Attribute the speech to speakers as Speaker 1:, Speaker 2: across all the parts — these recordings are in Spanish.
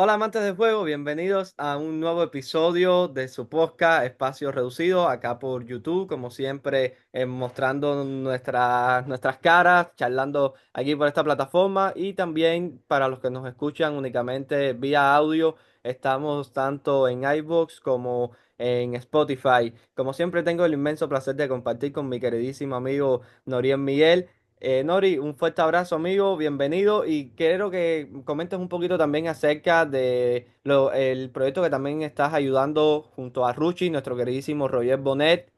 Speaker 1: Hola amantes del juego, bienvenidos a un nuevo episodio de su podcast Espacio Reducido, acá por YouTube, como siempre, mostrando nuestras caras, charlando aquí por esta plataforma y también para los que nos escuchan únicamente vía audio, estamos tanto en iVoox como en Spotify. Como siempre, tengo el inmenso placer de compartir con mi queridísimo amigo Noriel Miguel. Nori, un fuerte abrazo, amigo, bienvenido y quiero que comentes un poquito también acerca de el proyecto que también estás ayudando junto a Ruchi, nuestro queridísimo Roger Bonet.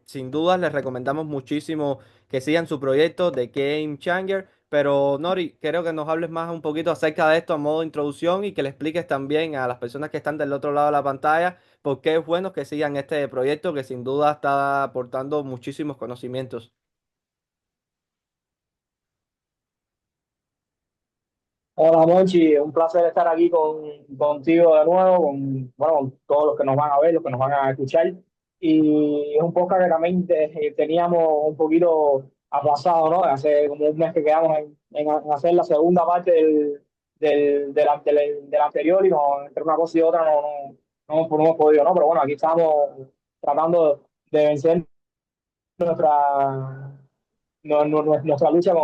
Speaker 1: Sin dudas les recomendamos muchísimo que sigan su proyecto de Game Changer, pero Nori, quiero que nos hables más un poquito acerca de esto a modo de introducción y que le expliques también a las personas que están del otro lado de la pantalla por qué es bueno que sigan este proyecto que sin duda está aportando muchísimos conocimientos.
Speaker 2: Hola Monchi, un placer estar aquí contigo de nuevo, con todos los que nos van a ver, los que nos van a escuchar. Y es un podcast que también teníamos un poquito aplazado, ¿no? Hace como un mes que quedamos en hacer la segunda parte del anterior y entre una cosa y otra no hemos podido, ¿no? Pero bueno, aquí estamos tratando de vencer nuestra nuestra lucha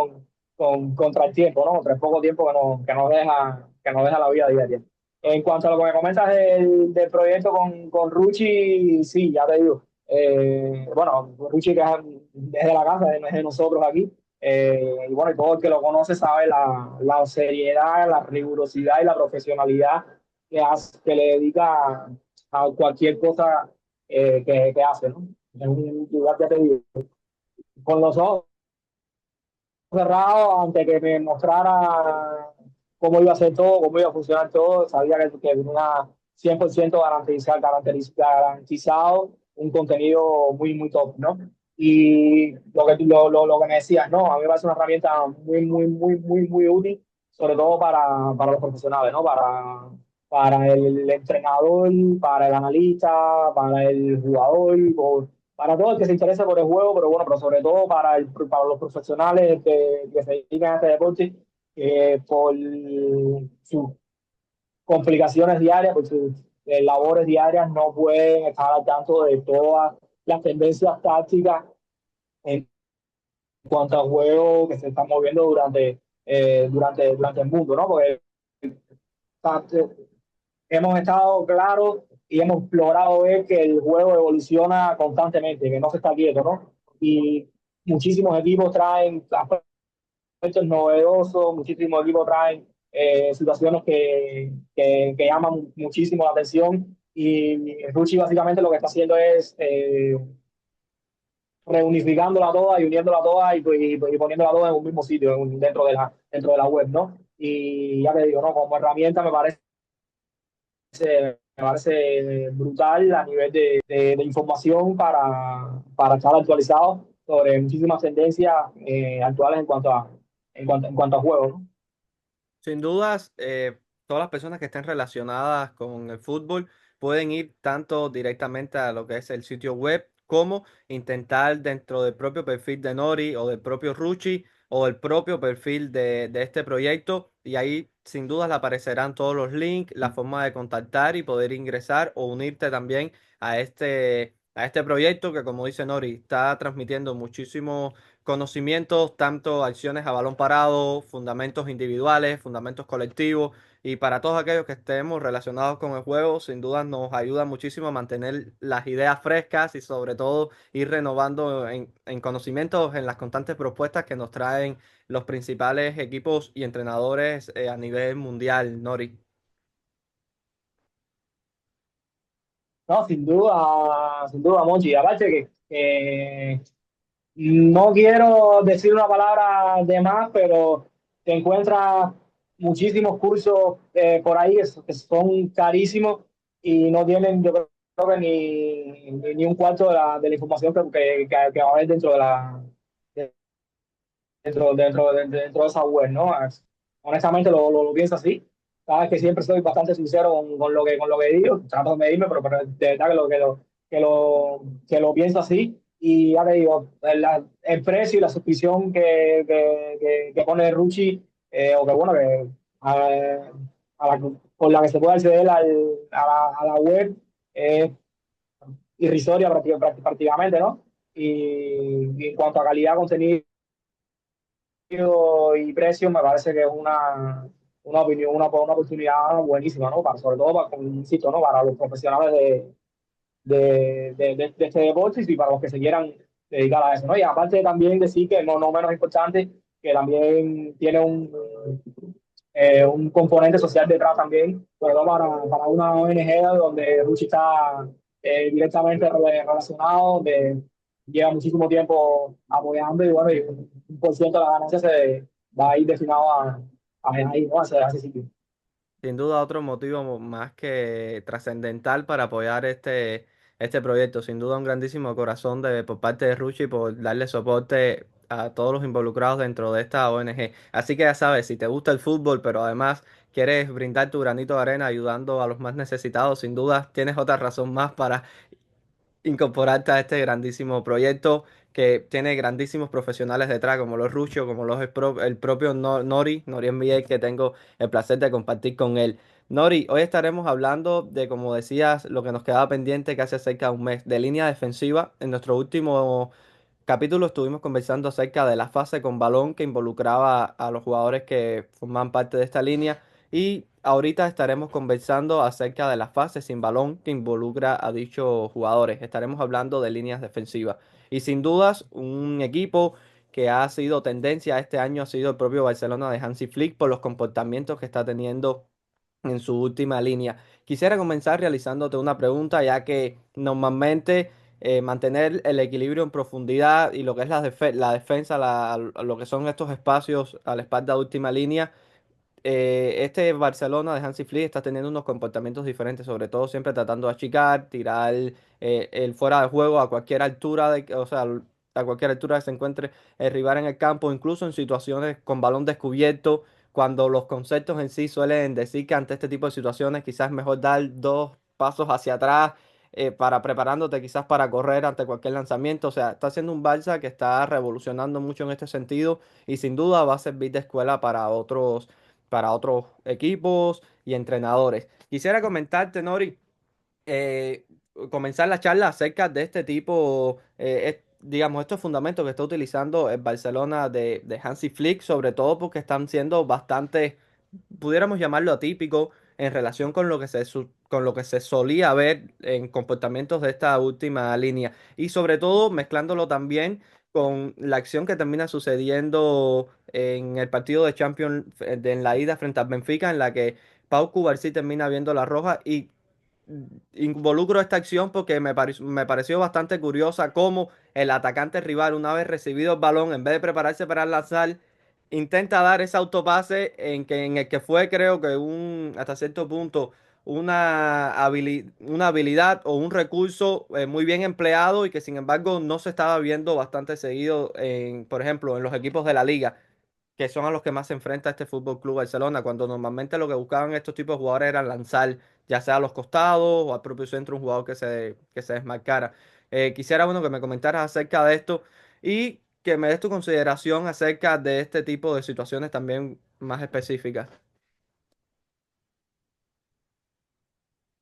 Speaker 2: contra el tiempo, ¿no? Contra el poco tiempo que nos deja la vida diaria. En cuanto a lo que me comentas del proyecto con Ruchi, sí, ya te digo. Bueno, Ruchi que es de la casa, es de nosotros aquí. Y bueno, y todo el que lo conoce sabe la seriedad, la rigurosidad y la profesionalidad que le dedica a cualquier cosa que hace, ¿no? En un lugar, ya te digo, con los ojos cerrado antes que me mostrara cómo iba a ser todo, cómo iba a funcionar todo. Sabía que tenía 100% garantizado un contenido muy top, ¿no? Y lo que me decías, ¿no? A mí me parece una herramienta muy útil, sobre todo para los profesionales, ¿no? Para el entrenador, para el analista, para el jugador, para todo el que se interese por el juego, pero bueno, pero sobre todo para los profesionales que se dedican a este deporte, por sus complicaciones diarias, por sus labores diarias, no pueden estar al tanto de todas las tendencias tácticas en cuanto a juego que se están moviendo durante el mundo, ¿no? Porque hemos estado claros y hemos logrado ver que el juego evoluciona constantemente, que no se está quieto, ¿no? Y muchísimos equipos traen aspectos novedosos, muchísimos equipos traen situaciones que llaman muchísimo la atención y Ruchi básicamente lo que está haciendo es reunificándola toda y uniéndola toda y poniéndola toda en un mismo sitio, dentro de la web, ¿no? Y ya te digo, ¿no? Como herramienta me parece brutal a nivel de información para estar actualizado sobre muchísimas tendencias actuales en cuanto a juegos, ¿no?
Speaker 1: Sin dudas, todas las personas que estén relacionadas con el fútbol pueden ir tanto directamente a lo que es el sitio web como intentar dentro del propio perfil de Nori o del propio Ruchi o del propio perfil de este proyecto y ahí sin dudas le aparecerán todos los links, la forma de contactar y poder ingresar o unirte también a este proyecto que como dice Nori está transmitiendo muchísimo conocimientos, tanto acciones a balón parado, fundamentos individuales, fundamentos colectivos, y para todos aquellos que estemos relacionados con el juego, sin duda nos ayuda muchísimo a mantener las ideas frescas y sobre todo ir renovando en conocimientos en las constantes propuestas que nos traen los principales equipos y entrenadores a nivel mundial, Nori.
Speaker 2: No, sin duda, Monchi. Aparte no quiero decir una palabra de más, pero te encuentras muchísimos cursos por ahí que son carísimos y no tienen, yo creo que ni un cuarto de la información que va a haber dentro de esa web, ¿no? Honestamente lo pienso así. Sabes que siempre soy bastante sincero con lo que digo, trato de medirme, pero de verdad que lo pienso así. Y ya te digo, el precio y la suscripción que pone Ruchi, o que bueno, que con la que se puede acceder a la web es irrisoria prácticamente, ¿no? Y en cuanto a calidad, contenido y precio, me parece que es una opinión, una oportunidad buenísima, ¿no? Sobre todo, para, como insisto, ¿no? Para los profesionales de este deporte y para los que se quieran dedicar a eso, ¿no? Y aparte también decir que no menos importante, que también tiene un componente social detrás también, sobre todo para una ONG donde Ruchi está directamente relacionado, donde lleva muchísimo tiempo apoyando y bueno, y un por ciento de la ganancia se va a ir destinado ahí, ¿no? A ese sitio.
Speaker 1: Sin duda otro motivo más que trascendental para apoyar este proyecto. Sin duda un grandísimo corazón por parte de Ruchi por darle soporte a todos los involucrados dentro de esta ONG. Así que ya sabes, si te gusta el fútbol, pero además quieres brindar tu granito de arena ayudando a los más necesitados, sin duda tienes otra razón más para incorporarte a este grandísimo proyecto que tiene grandísimos profesionales detrás, como los Rucho, como el propio Nori NBA, que tengo el placer de compartir con él. Nori, hoy estaremos hablando de, como decías, lo que nos quedaba pendiente que hace cerca de un mes, de línea defensiva. En nuestro último capítulo estuvimos conversando acerca de la fase con balón que involucraba a los jugadores que forman parte de esta línea y ahorita estaremos conversando acerca de la fase sin balón que involucra a dichos jugadores. Estaremos hablando de líneas defensivas y sin dudas un equipo que ha sido tendencia este año ha sido el propio Barcelona de Hansi Flick por los comportamientos que está teniendo en su última línea. Quisiera comenzar realizándote una pregunta, ya que normalmente mantener el equilibrio en profundidad y lo que es la defensa, lo que son estos espacios a la espalda de última línea, este Barcelona de Hansi Flick está teniendo unos comportamientos diferentes, sobre todo siempre tratando de achicar, tirar el fuera de juego a cualquier altura, o sea, a cualquier altura que se encuentre el rival en el campo, incluso en situaciones con balón descubierto, cuando los conceptos en sí suelen decir que ante este tipo de situaciones quizás es mejor dar dos pasos hacia atrás para preparándote quizás para correr ante cualquier lanzamiento. O sea, está siendo un Barça que está revolucionando mucho en este sentido y sin duda va a servir de escuela para otros equipos y entrenadores. Quisiera comentarte, Nori, eh, comenzar la charla acerca de este tipo, digamos, estos fundamentos que está utilizando el Barcelona de Hansi Flick, sobre todo porque están siendo bastante, pudiéramos llamarlo atípico en relación con lo que con lo que se solía ver en comportamientos de esta última línea y sobre todo mezclándolo también con la acción que termina sucediendo en el partido de Champions en la ida frente al Benfica en la que Pau Cubarsí termina viendo la roja y involucro esta acción porque me pareció bastante curiosa cómo el atacante rival, una vez recibido el balón, en vez de prepararse para lanzar, intenta dar ese autopase en el que fue, creo que hasta cierto punto, una habilidad o un recurso muy bien empleado y que sin embargo no se estaba viendo bastante seguido por ejemplo, en los equipos de la liga que son a los que más se enfrenta este Fútbol Club Barcelona, cuando normalmente lo que buscaban estos tipos de jugadores era lanzar ya sea a los costados o al propio centro un jugador que se desmarcara. Quisiera, bueno, que me comentaras acerca de esto y que me des tu consideración acerca de este tipo de situaciones también más específicas.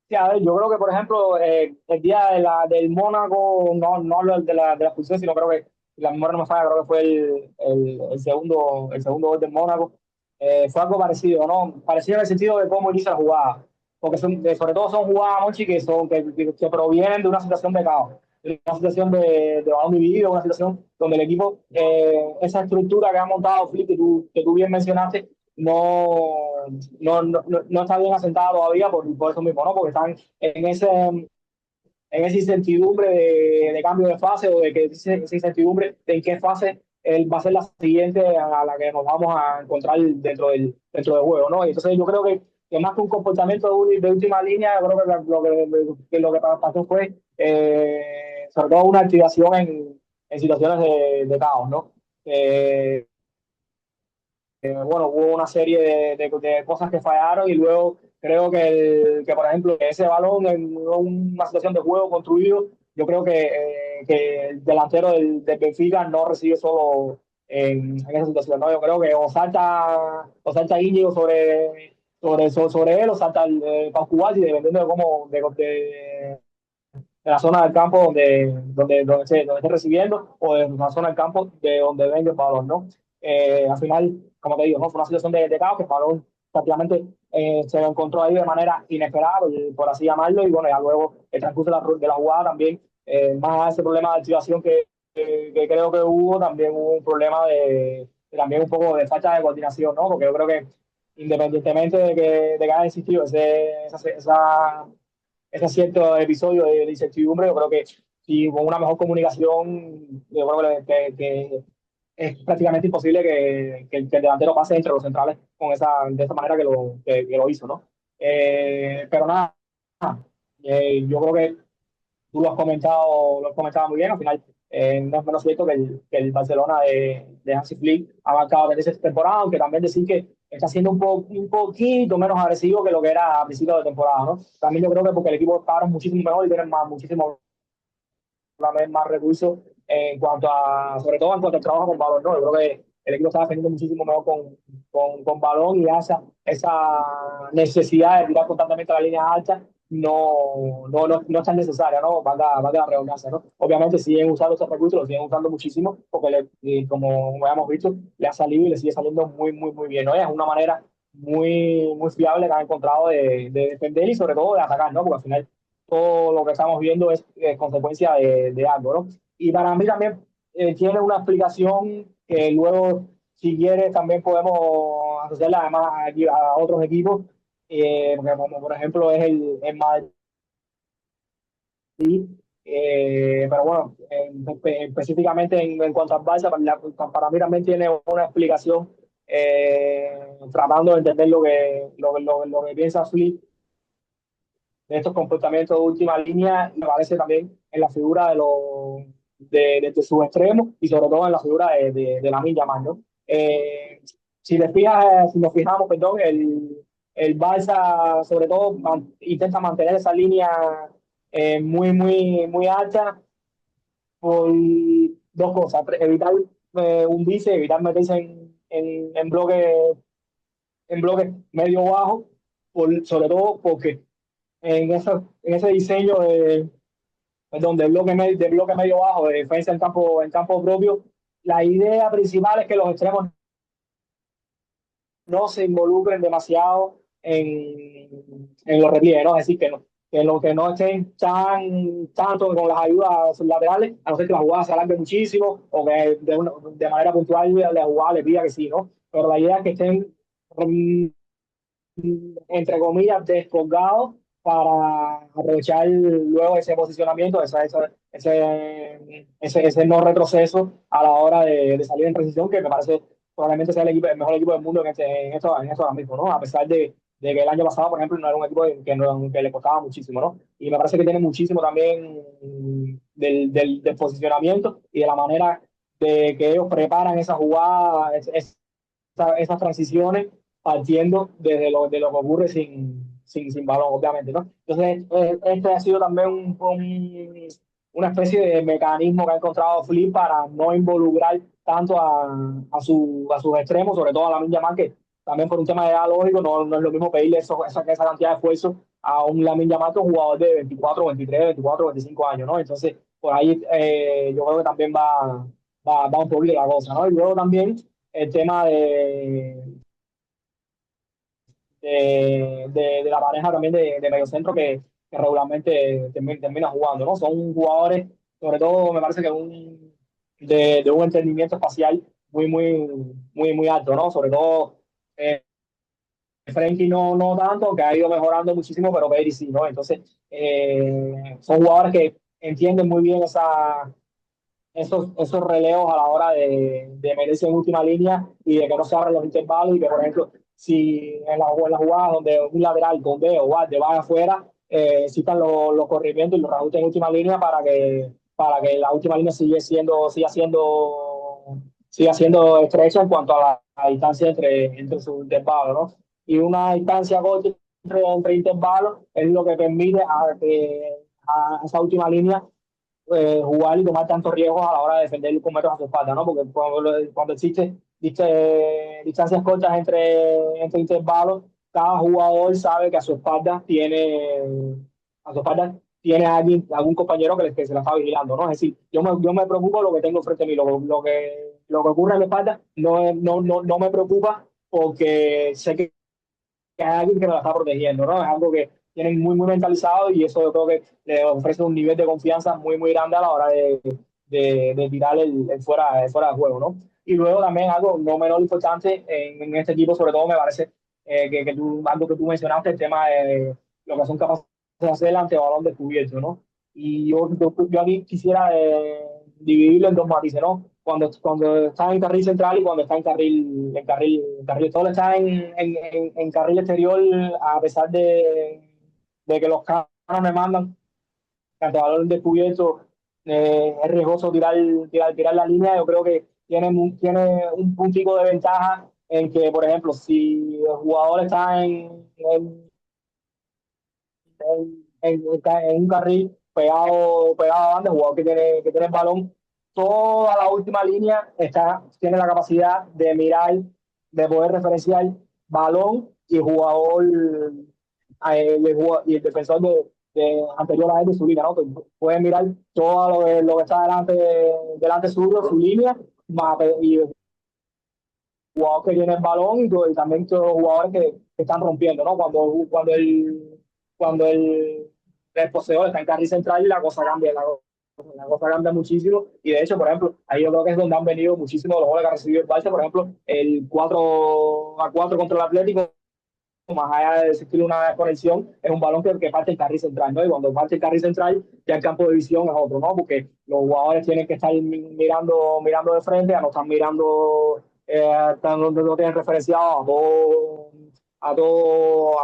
Speaker 2: Sí, a ver, yo creo que, por ejemplo, el día del Mónaco, no hablo de la expulsión, sino creo que, la memoria no me falla, creo que fue el segundo gol del Mónaco. Fue algo parecido, ¿no? Parecido en el sentido de cómo inicia la jugada. Porque sobre todo son jugadas, Monchi, que provienen de una situación de caos, de una situación de balón dividido, una situación donde el equipo, esa estructura que ha montado Flick, que tú bien mencionaste, no está bien asentada todavía por eso mismo, ¿no? Porque están en esa incertidumbre de cambio de fase o de que esa incertidumbre de en qué fase él va a ser la siguiente a la que nos vamos a encontrar dentro del juego, ¿no? Y entonces yo creo que más que un comportamiento de última línea, yo creo lo que pasó fue sobre todo una activación en situaciones de caos, ¿no? Bueno, hubo una serie de cosas que fallaron y luego creo por ejemplo, que ese balón en una situación de juego construido, yo creo que el delantero del Benfica no recibe solo en esa situación, ¿no? Yo creo que o salta Íñigo sobre él o saltar para jugar y dependiendo de cómo, de la zona del campo donde esté recibiendo o de la zona del campo de donde venga el balón, ¿no? Al final, como te digo, ¿no? Fue una situación de caos que el balón prácticamente se lo encontró ahí de manera inesperada, por así llamarlo, y bueno, ya luego el transcurso de la jugada también, más a ese problema de activación que creo que hubo, también hubo un problema también un poco de falta de coordinación, ¿no? Porque yo creo que independientemente de que haya existido ese cierto episodio de incertidumbre, yo creo que si con una mejor comunicación, yo creo que es prácticamente imposible que el delantero pase entre los centrales de esa manera que lo hizo, ¿no? Pero nada, yo creo que tú lo has comentado muy bien. Al final, no es menos cierto que el Barcelona de Hansi Flick ha marcado desde esta temporada, aunque también decir que está siendo un poquito menos agresivo que lo que era a principios de temporada, ¿no? También yo creo que porque el equipo está ahora muchísimo mejor y tiene muchísimo más recursos sobre todo en cuanto al trabajo con balón, ¿no? Yo creo que el equipo está defendiendo muchísimo mejor con balón y esa necesidad de tirar constantemente a la línea alta no es tan necesaria, ¿no? Valga la redundancia, ¿no? Obviamente siguen usando esos recursos, los siguen usando muchísimo, porque como hemos visto, le ha salido y le sigue saliendo muy, muy, muy bien, ¿no? Es una manera muy, muy fiable que han encontrado de defender y sobre todo de atacar, ¿no? Porque al final todo lo que estamos viendo es consecuencia de algo, ¿no? Y para mí también tiene una explicación que luego, si quieres, también podemos asociarla además a otros equipos, como por ejemplo es el Madrid. Pero bueno, específicamente en cuanto al Barça, para mí también tiene una explicación tratando de entender lo que piensa Flick de estos comportamientos de última línea y aparece también en la figura de sus extremos y sobre todo en la figura de Lamine Yamal, ¿no? Si nos fijamos, perdón, el Barça sobre todo intenta mantener esa línea muy, muy, muy alta por dos cosas, evitar hundirse, evitar meterse en bloques medio bajo, sobre todo porque en ese diseño de bloque medio bajo, de defensa en campo propio, la idea principal es que los extremos no se involucren demasiado en los repliegues, ¿no? Es decir, que no estén tanto con las ayudas laterales, a no ser que la jugada se alargue muchísimo o que de manera puntual la jugada le pida que sí, ¿no? Pero la idea es que estén mm, entre comillas, descolgado para aprovechar luego ese posicionamiento, ese no retroceso a la hora de salir en transición, que me parece probablemente sea el mejor equipo del mundo en esto ahora mismo, ¿no? A pesar de que el año pasado, por ejemplo, no era un equipo que le costaba muchísimo, ¿no? Y me parece que tiene muchísimo también del posicionamiento y de la manera de que ellos preparan esa jugada, esas transiciones partiendo de lo que ocurre sin balón, obviamente, ¿no? Entonces, este ha sido también una especie de mecanismo que ha encontrado Flip para no involucrar tanto a sus extremos, sobre todo a Lamine Yamal, que también por un tema de edad lógico, no es lo mismo pedirle esa cantidad de esfuerzo a un Lamine Yamal que un jugador de 24, 23, 24, 25 años, ¿no? Entonces, por ahí yo creo que también va un poquito la cosa, ¿no? Y luego también el tema de la pareja también de mediocentro que regularmente termina jugando, ¿no? Son jugadores, sobre todo me parece que de un entendimiento espacial muy, muy, muy, muy alto, ¿no? Sobre todo eh, Frenkie no tanto, que ha ido mejorando muchísimo, pero Pedri sí, ¿no? Entonces, son jugadores que entienden muy bien esos releos a la hora de meterse en última línea y de que no se abran los intervalos y que, por ejemplo, si en las jugadas donde un lateral, Condé o Valde van afuera, existan los corrimientos y los ajustes en última línea para que la última línea siga siendo estrecha en cuanto a la distancia entre sus intervalos, ¿no? Y una distancia corta entre intervalos es lo que permite a esa última línea jugar y tomar tantos riesgos a la hora de defender con metros a su espalda, ¿no? Porque cuando existe distancias cortas entre intervalos, cada jugador sabe que a su espalda tiene alguien, algún compañero que se la está vigilando, ¿no? Es decir, yo me preocupo de lo que tengo frente a mí, lo que ocurre en la espalda no me preocupa porque sé que hay alguien que me la está protegiendo, ¿no? Es algo que tienen muy mentalizado y eso yo creo que le ofrece un nivel de confianza muy grande a la hora de tirar el fuera de juego, ¿no? Y luego también algo no menos importante en este equipo, sobre todo me parece algo que tú mencionaste, el tema de lo que son capaces de hacer ante balón descubierto, ¿no? Y yo aquí quisiera dividirlo en dos matices, ¿no? Cuando está en carril central y cuando está en carril todo está en carril exterior, a pesar de que los canos me mandan, ante balón descubierto, es riesgoso tirar la línea. Yo creo que tiene un puntico de ventaja en que, por ejemplo, si el jugador está en un carril pegado a banda, el jugador que tiene el balón, toda la última línea tiene la capacidad de mirar, de poder referenciar balón y jugador y el defensor anterior a él de su línea, ¿no? Que pueden mirar todo lo que está delante suyo, su línea, y el jugador que tiene el balón y también todos los jugadores que están rompiendo, ¿no? Cuando el poseedor está en carril central, la cosa cambia, la cosa cambia muchísimo. Y de hecho, por ejemplo, ahí yo creo que es donde han venido muchísimos los goles que ha recibido el Barça, por ejemplo, el 4-4 contra el Atlético, más allá de existir una desconexión, es un balón que parte el carril central, ¿no? Y cuando parte el carril central, ya el campo de visión es otro, ¿no? Porque los jugadores tienen que estar mirando de frente, ya no están mirando, no tienen referenciado a todos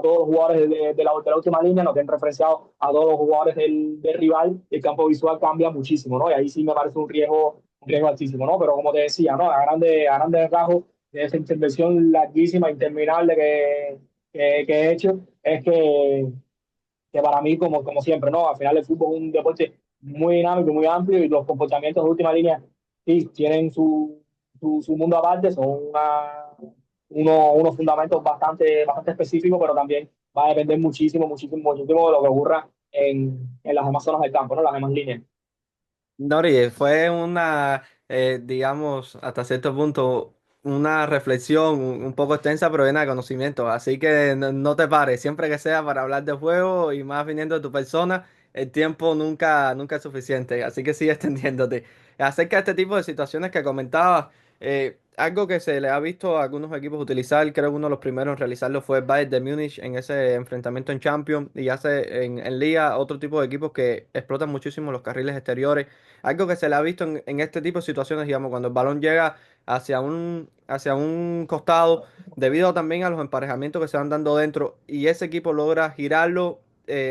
Speaker 2: los jugadores de la última línea, no tienen referenciado a todos los jugadores del rival, y el campo visual cambia muchísimo, ¿no? Y ahí sí me parece un riesgo altísimo, ¿no? Pero como te decía, ¿no? A grandes rasgos de esa intervención larguísima, interminable que he hecho, es que para mí, como siempre, ¿no? Al final el fútbol es un deporte muy dinámico, muy amplio y los comportamientos de última línea sí tienen su mundo aparte, son unos fundamentos bastante específicos, pero también va a depender muchísimo de lo que ocurra en las demás zonas del campo, ¿no? Las demás líneas.
Speaker 1: Nori, fue una, digamos, hasta cierto punto, una reflexión un poco extensa, pero llena de conocimiento. Así que no te pares, siempre que sea para hablar de juego y más viniendo de tu persona, el tiempo nunca es suficiente. Así que sigue extendiéndote. Acerca de este tipo de situaciones que comentabas, algo que se le ha visto a algunos equipos utilizar, creo que uno de los primeros en realizarlo fue el Bayern de Múnich en ese enfrentamiento en Champions y hace en Liga otro tipo de equipos que explotan muchísimo los carriles exteriores. Algo que se le ha visto en este tipo de situaciones, digamos, cuando el balón llega hacia un costado, debido también a los emparejamientos que se van dando dentro, y ese equipo logra girarlo.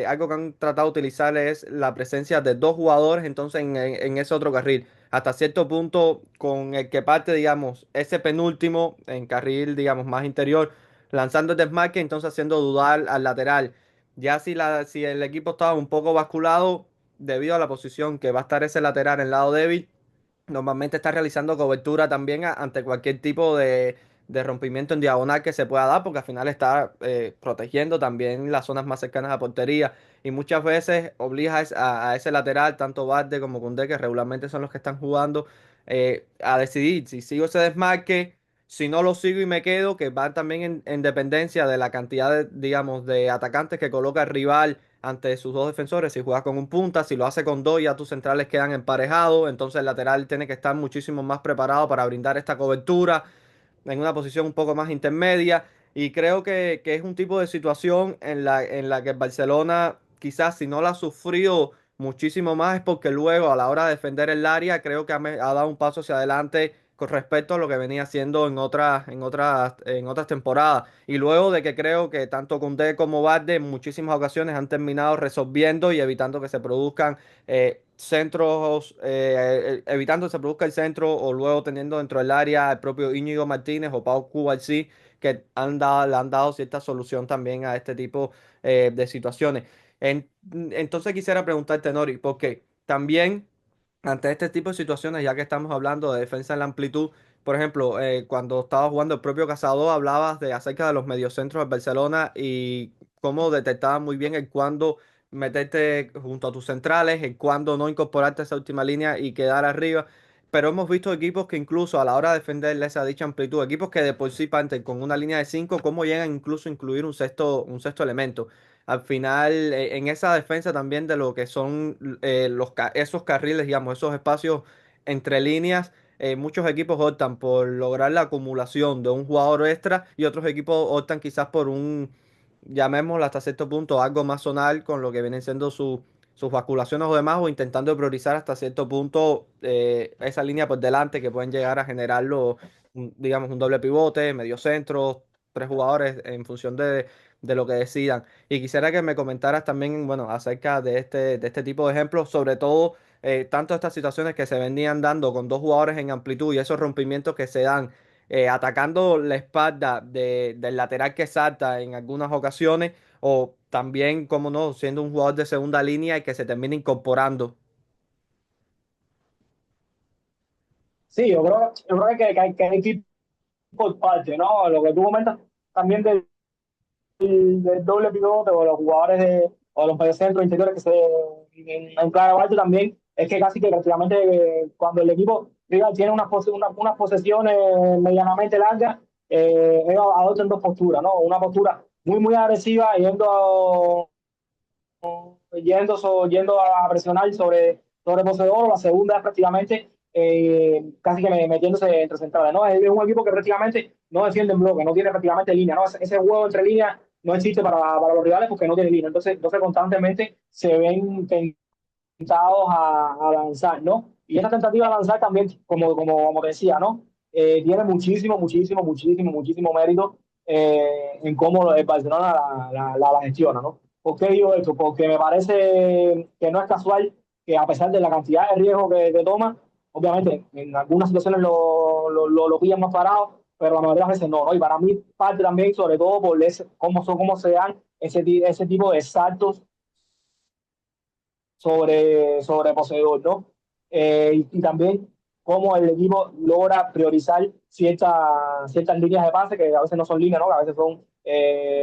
Speaker 1: Algo que han tratado de utilizar es la presencia de dos jugadores, entonces en ese otro carril. Hasta cierto punto, con el que parte, digamos, ese penúltimo en carril, digamos, más interior, lanzando el desmarque, entonces haciendo dudar al lateral. Ya si el equipo estaba un poco basculado, debido a la posición que va a estar ese lateral en el lado débil, normalmente está realizando cobertura también ante cualquier tipo de rompimiento en diagonal que se pueda dar, porque al final está protegiendo también las zonas más cercanas a portería. Y muchas veces obliga a ese lateral, tanto Valde como Koundé, que regularmente son los que están jugando, a decidir si sigo ese desmarque, si no lo sigo y me quedo, que va también en dependencia de la cantidad de, digamos, de atacantes que coloca el rival ante sus dos defensores. Si juegas con un punta, si lo hace con dos, ya tus centrales quedan emparejados. Entonces el lateral tiene que estar muchísimo más preparado para brindar esta cobertura en una posición un poco más intermedia. Y creo que es un tipo de situación en la que el Barcelona, quizás si no la ha sufrido muchísimo más, es porque luego a la hora de defender el área, creo que ha dado un paso hacia adelante con respecto a lo que venía haciendo en otras temporadas. Y luego de que creo que tanto Koundé como Valde en muchísimas ocasiones han terminado resolviendo y evitando que se produzcan centros, evitando que se produzca el centro, o luego teniendo dentro del área el propio Íñigo Martínez o Pau Cubarsí, que le han dado cierta solución también a este tipo de situaciones. Entonces quisiera preguntarte, Nori, porque también ante este tipo de situaciones, ya que estamos hablando de defensa en la amplitud, por ejemplo, cuando estabas jugando el propio Cazador, hablabas de acerca de los mediocentros del Barcelona y cómo detectabas muy bien el cuándo meterte junto a tus centrales, el cuándo no incorporarte a esa última línea y quedar arriba. Pero hemos visto equipos que incluso a la hora de defender esa dicha amplitud, equipos que de por sí parten con una línea de 5, cómo llegan incluso a incluir un sexto elemento. Al final, en esa defensa también de lo que son esos carriles, digamos, esos espacios entre líneas, muchos equipos optan por lograr la acumulación de un jugador extra y otros equipos optan quizás por llamémoslo hasta cierto punto, algo más zonal con lo que vienen siendo sus basculaciones o demás, o intentando priorizar hasta cierto punto esa línea por delante que pueden llegar a generarlo, digamos, un doble pivote, medio centro, tres jugadores en función de lo que decidan. Y quisiera que me comentaras también, bueno, acerca de este tipo de ejemplos, sobre todo tanto estas situaciones que se venían dando con dos jugadores en amplitud y esos rompimientos que se dan atacando la espalda del lateral que salta en algunas ocasiones, o también, como no, siendo un jugador de segunda línea y que se termina incorporando.
Speaker 2: Sí, yo creo que hay que ir por parte, ¿no? Lo que tú comentas también del doble pivote o los jugadores o los mediocentros interiores que se en clara parte también es que casi que prácticamente cuando el equipo rival tiene unas posesiones medianamente largas, ellos adoptan dos posturas, ¿no? Una postura muy agresiva yendo a presionar sobre el poseedor. La segunda es prácticamente casi que metiéndose entre centrales, ¿no? Es un equipo que prácticamente no defiende en bloque, no tiene prácticamente línea, ¿no? Ese juego entre líneas no existe para los rivales porque no tiene línea. Entonces constantemente se ven tentados a lanzar, ¿no? Y esa tentativa de lanzar también, como te decía, ¿no? Tiene muchísimo mérito en cómo el Barcelona la gestiona, ¿no? ¿Por qué digo esto? Porque me parece que no es casual que a pesar de la cantidad de riesgo que toma, obviamente en algunas situaciones lo pillan más parado, pero la mayoría de las veces no, ¿no? Y para mí parte también, sobre todo por cómo se dan ese tipo de saltos sobre poseedor, ¿no? Y también cómo el equipo logra priorizar ciertas líneas de pase, que a veces no son líneas, ¿no? Que a veces son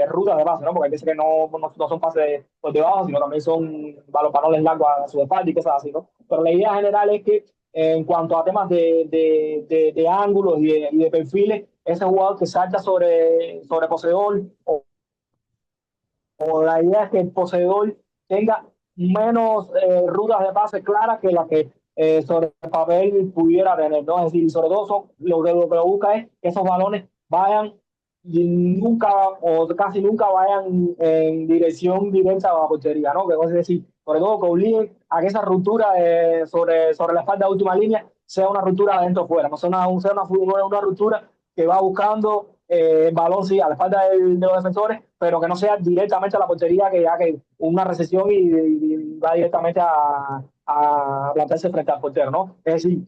Speaker 2: rutas de pase, ¿no? Porque hay veces que no son pases por debajo, sino también son balones largos a su espalda y cosas así, ¿no? Pero la idea general es que en cuanto a temas de ángulos y de perfiles, ese jugador que salta sobre poseedor o la idea es que el poseedor tenga menos rutas de pase claras que las que sobre el papel pudiera tener, ¿no? Es decir, sobre todo lo que busca es que esos balones vayan y nunca o casi nunca vayan en dirección directa a la portería, ¿no? Que es decir, sobre todo que obliguen a que esa ruptura sobre la espalda de última línea sea una ruptura adentro-fuera, no sea una ruptura que va buscando el balón, sí, a la espalda de los defensores, pero que no sea directamente a la portería, que haga una recesión y va directamente a plantarse frente al portero, ¿no? Es decir,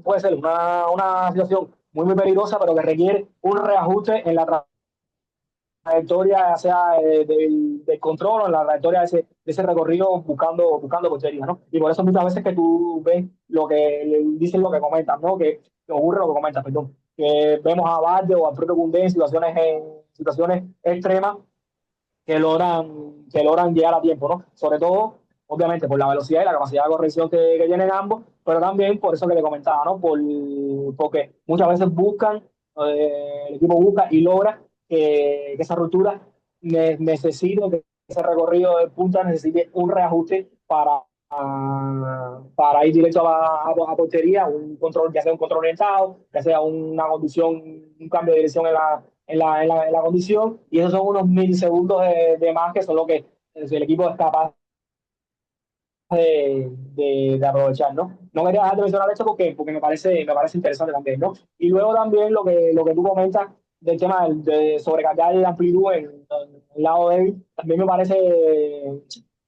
Speaker 2: puede ser una situación muy peligrosa, pero que requiere un reajuste en la trayectoria, ya sea del control o en la trayectoria de ese recorrido buscando portería, ¿no? Y por eso muchas veces que tú ves lo que dicen, lo que comentan, ¿no? Que ocurre lo que comentan, perdón. Que vemos a Valde o a propio Koundé en situaciones extremas que logran llegar a tiempo, ¿no? Sobre todo, obviamente, por la velocidad y la capacidad de corrección que tienen ambos, pero también por eso que le comentaba, ¿no? Porque muchas veces el equipo busca y logra que esa ruptura necesite, que ese recorrido de punta necesite un reajuste para ir directo a portería, ya sea un control orientado, ya sea una conducción, un cambio de dirección en la condición, y esos son unos milisegundos de más que son lo que el equipo es capaz de aprovechar, ¿no? No quería dejar de mencionar esto porque me parece interesante también, ¿no? Y luego también lo que tú comentas del tema de sobrecargar la amplitud en el lado débil, también me parece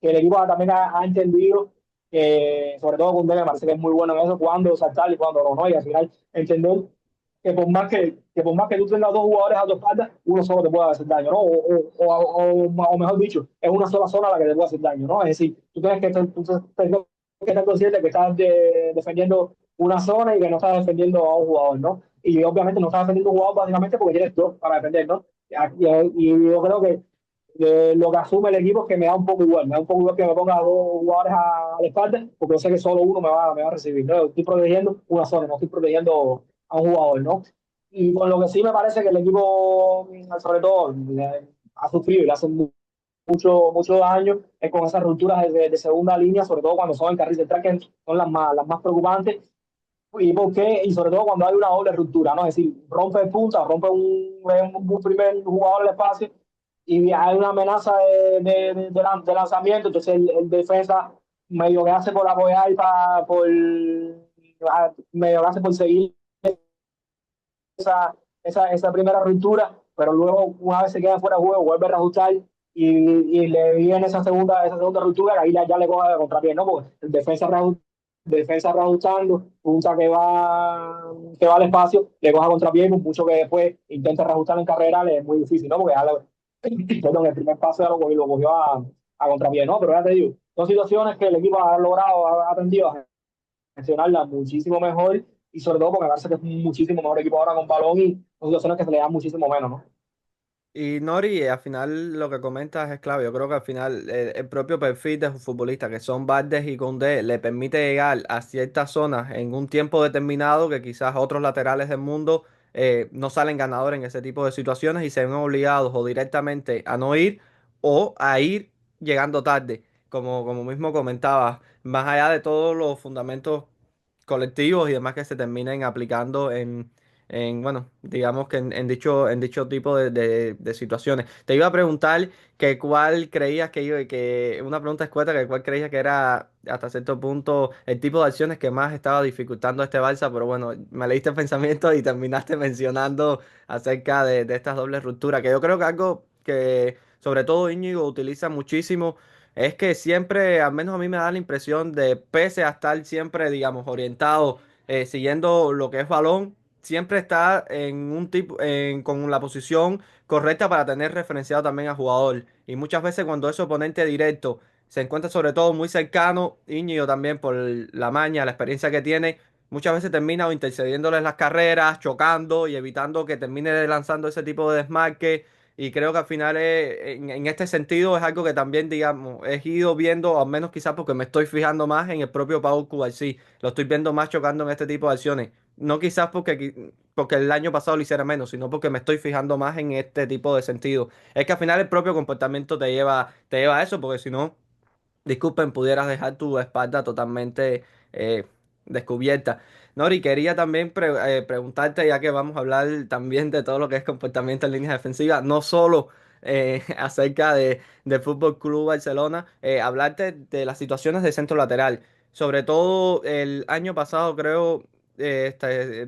Speaker 2: que el equipo también ha entendido que, sobre todo con me parece que es muy bueno en eso, cuando saltar y cuando no, ¿no? Y al final entender que por más que tú tengas dos jugadores a tu espalda, uno solo te puede hacer daño, ¿no? O mejor dicho, es una sola zona la que te puede hacer daño, ¿no? Es decir, tú tienes que estar consciente que estás defendiendo una zona y que no está defendiendo a un jugador, ¿no? Y obviamente no está defendiendo a un jugador básicamente porque tienes dos para defender, ¿no? Y yo creo que lo que asume el equipo es que me da un poco igual, me da un poco igual que me ponga a dos jugadores a la espalda, porque yo sé que solo uno me va a recibir, ¿no? Estoy protegiendo una zona, no estoy protegiendo a un jugador, ¿no? Y con lo que sí me parece que el equipo, sobre todo, ha sufrido y le hace mucho daño es con esas rupturas de segunda línea, sobre todo cuando son en carril central, que son las más preocupantes. ¿Y por qué? Y sobre todo cuando hay una doble ruptura, ¿no? Es decir, rompe el punta, rompe un primer jugador del espacio y hay una amenaza de lanzamiento, entonces el defensa medio que hace por apoyar y medio que hace por seguir esa primera ruptura, pero luego una vez se queda fuera de juego, vuelve a reajustar y le viene esa segunda ruptura, que ahí ya le coge de contrapié, ¿no? Porque el defensa reajustando, punta que va al espacio, le coge a contrapié, por mucho que después intente reajustar en carrera, le es muy difícil, ¿no? Porque perdón, el primer paso ya lo cogió a contrapié, ¿no? Pero ya te digo, son situaciones que el equipo ha logrado, ha aprendido a gestionarla muchísimo mejor y sobre todo porque Barça que es un muchísimo mejor equipo ahora con balón y son situaciones que se le dan muchísimo menos, ¿no?
Speaker 1: Y Nori, al final lo que comentas es clave. Yo creo que al final el propio perfil de sus futbolistas, que son Valdes y Koundé, le permite llegar a ciertas zonas en un tiempo determinado que quizás otros laterales del mundo no salen ganadores en ese tipo de situaciones y se ven obligados o directamente a no ir o a ir llegando tarde. Como mismo comentabas, más allá de todos los fundamentos colectivos y demás que se terminen aplicando bueno, digamos que en dicho tipo de situaciones. Te iba a preguntar que cuál creías una pregunta escueta, que cuál creías que era hasta cierto punto el tipo de acciones que más estaba dificultando a este Barça, pero bueno, me leíste el pensamiento y terminaste mencionando acerca de estas dobles rupturas, que yo creo que algo que sobre todo Íñigo utiliza muchísimo. Es que siempre, al menos a mí me da la impresión de, pese a estar siempre, digamos, orientado, siguiendo lo que es balón, siempre está en un tipo, con la posición correcta para tener referenciado también al jugador. Y muchas veces cuando ese oponente directo se encuentra sobre todo muy cercano, Íñigo también por la maña, la experiencia que tiene, muchas veces termina o intercediéndole en las carreras, chocando y evitando que termine lanzando ese tipo de desmarque. Y creo que al final en este sentido es algo que también, digamos, he ido viendo, al menos quizás porque me estoy fijando más en el propio Pau Cubarsí. Lo estoy viendo más chocando en este tipo de acciones. No quizás porque el año pasado lo hiciera menos, sino porque me estoy fijando más en este tipo de sentido. Es que al final el propio comportamiento te lleva a eso, porque si no, disculpen, pudieras dejar tu espalda totalmente eh, descubierta. Nori, quería también preguntarte, ya que vamos a hablar también de todo lo que es comportamiento en líneas defensivas, no solo acerca del Fútbol Club Barcelona, hablarte de las situaciones de centro lateral. Sobre todo el año pasado, creo,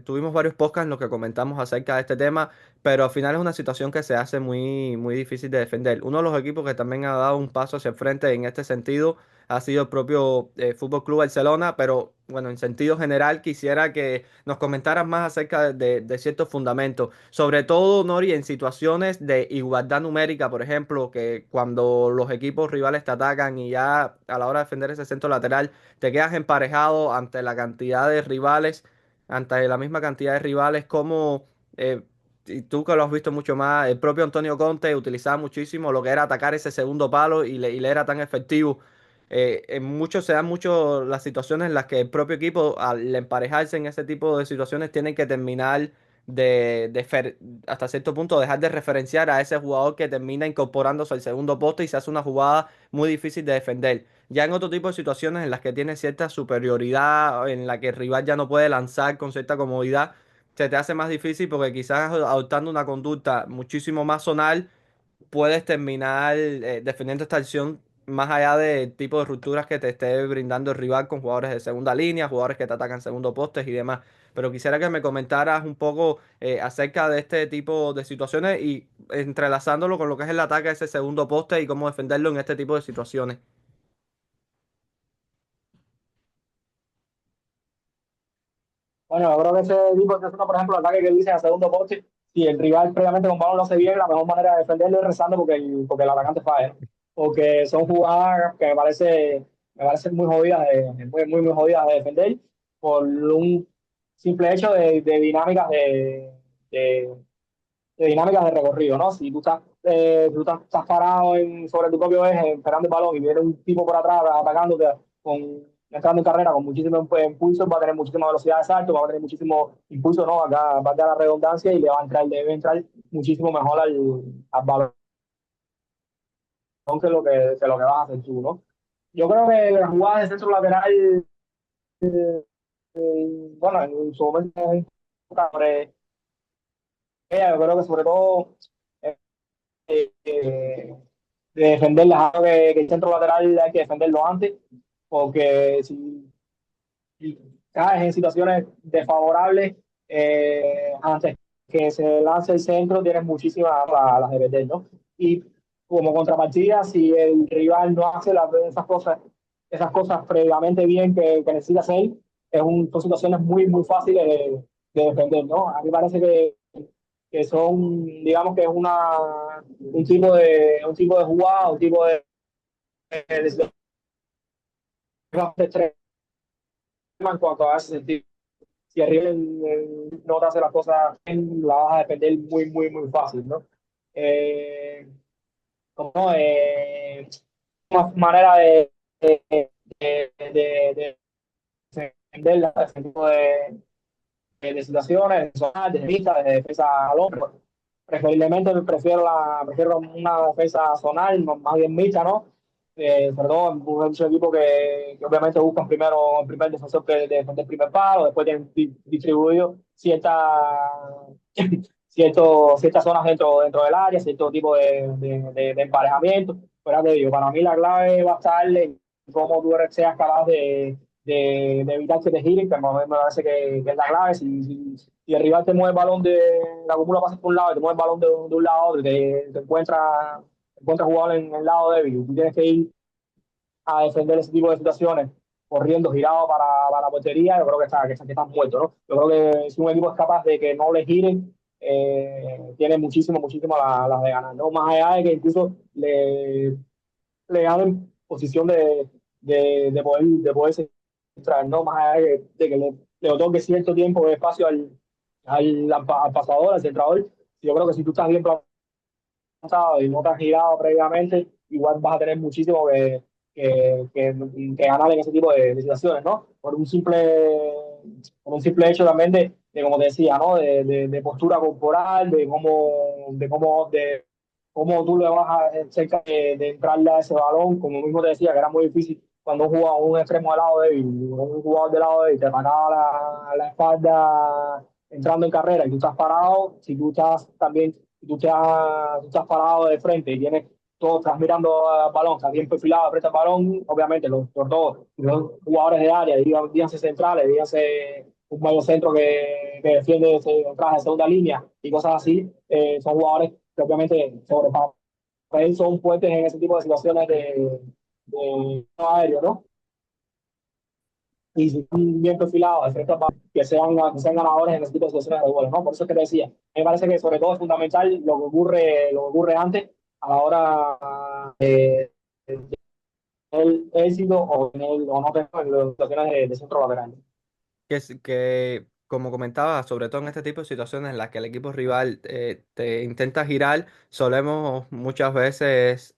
Speaker 1: tuvimos varios podcasts en los que comentamos acerca de este tema, pero al final es una situación que se hace muy, muy difícil de defender. Uno de los equipos que también ha dado un paso hacia el frente en este sentido ha sido el propio Fútbol Club Barcelona, pero bueno, en sentido general quisiera que nos comentaras más acerca de ciertos fundamentos, sobre todo, Nori, en situaciones de igualdad numérica, por ejemplo, que cuando los equipos rivales te atacan y ya a la hora de defender ese centro lateral te quedas emparejado ante la cantidad de rivales, ante la misma cantidad de rivales, como y tú que lo has visto mucho más, el propio Antonio Conte utilizaba muchísimo lo que era atacar ese segundo palo y le era tan efectivo. Se dan mucho las situaciones en las que el propio equipo, al emparejarse en ese tipo de situaciones, tienen que terminar hasta cierto punto, dejar de referenciar a ese jugador que termina incorporándose al segundo poste y se hace una jugada muy difícil de defender. Ya en otro tipo de situaciones en las que tiene cierta superioridad, en la que el rival ya no puede lanzar con cierta comodidad, se te hace más difícil porque quizás adoptando una conducta muchísimo más zonal, puedes terminar defendiendo esta acción más allá del tipo de rupturas que te esté brindando el rival con jugadores de segunda línea, jugadores que te atacan segundo postes y demás. Pero quisiera que me comentaras un poco acerca de este tipo de situaciones y entrelazándolo con lo que es el ataque a ese segundo poste y cómo defenderlo en este tipo de situaciones.
Speaker 2: Bueno, yo creo que ese tipo de zona, por ejemplo, el ataque que dice a segundo poste, si el rival previamente con balón lo hace bien, la mejor manera de defenderlo es rezando porque el atacante falla, ¿no? Porque son jugadas que me parecen muy jodidas muy jodidas de defender, por un simple hecho de dinámicas de, de dinámicas de recorrido, ¿no? Si estás parado sobre tu propio eje esperando el balón y viene un tipo por atrás atacándote, entrando en carrera con muchísimo impulso, va a tener muchísima velocidad de salto, va a tener muchísimo impulso, ¿no? Acá va a dar la redundancia y le va a entrar, debe entrar muchísimo mejor al balón que lo que vas a hacer tú, ¿no? Yo creo que las jugadas de centro lateral, bueno, en su momento, sobre ella, yo creo que sobre todo eh, de defenderlas. Creo que el centro lateral hay que defenderlo antes, porque si caes en situaciones desfavorables antes que se lance el centro, tienes muchísimas las de perder, ¿no? Y como contrapartida, si el rival no hace esas cosas previamente bien que necesita hacer, son situaciones muy fáciles de defender, ¿no? A mí me parece que son, digamos que es un tipo de jugada, un tipo de extrema en cuanto a ese sentido. Si arriba no te hace las cosas bien, la vas a depender muy fácil, ¿no? Eh, como, una manera de defender ese tipo de situaciones, de vista, de defensa al hombre. Preferiblemente prefiero una defensa zonal, más bien mixta, ¿no? Sobre todo en un equipo que obviamente buscan primero el primer defensor que defender el primer palo, después tienen distribuido ciertas zonas dentro del área, cierto tipo de emparejamiento. Pero ya te digo, para mí la clave va a estar en cómo tú seas capaz de evitar que te giren, que a mí me parece que es la clave. Si el rival te mueve el balón la acumula pasa por un lado y te mueve el balón de un lado a otro y te encuentra jugador en el lado débil, y tú tienes que ir a defender ese tipo de situaciones corriendo girado para la portería, yo creo que están muertos, ¿no? Yo creo que si un equipo es capaz de que no le giren, tiene muchísimo las de ganar, ¿no? Más allá de que incluso le ganen posición de poder centrar, ¿no? Más allá de que le otorgue cierto tiempo de espacio al pasador, al centrador. Yo creo que si tú estás bien plantado y no te has girado previamente, igual vas a tener muchísimo que ganar en ese tipo de situaciones, ¿no? Por un simple hecho también como te decía, ¿no? De postura corporal, cómo tú le vas a cerca de entrarle a ese balón, como mismo te decía, que era muy difícil cuando un jugador, un extremo de lado débil, un jugador de lado débil te atacaba la espalda entrando en carrera y tú estás parado, si tú estás también, si tú estás parado de frente y tienes todo, estás mirando al balón, estás bien perfilado frente al balón, obviamente los jugadores de área, díganse centrales, díganse un medio centro que defiende detrás de segunda línea y cosas así, son jugadores que obviamente sobre papel son fuertes en ese tipo de situaciones de aéreo, ¿no? Y si están bien perfilados, de frente al balón, que sean ganadores en ese tipo de situaciones de goles, ¿no? Por eso es que te decía, me parece que sobre todo es fundamental lo que ocurre antes a la hora el éxito o no tener en las situaciones de centro lateral.
Speaker 1: Que, como comentaba, sobre todo en este tipo de situaciones en las que el equipo rival te intenta girar, solemos muchas veces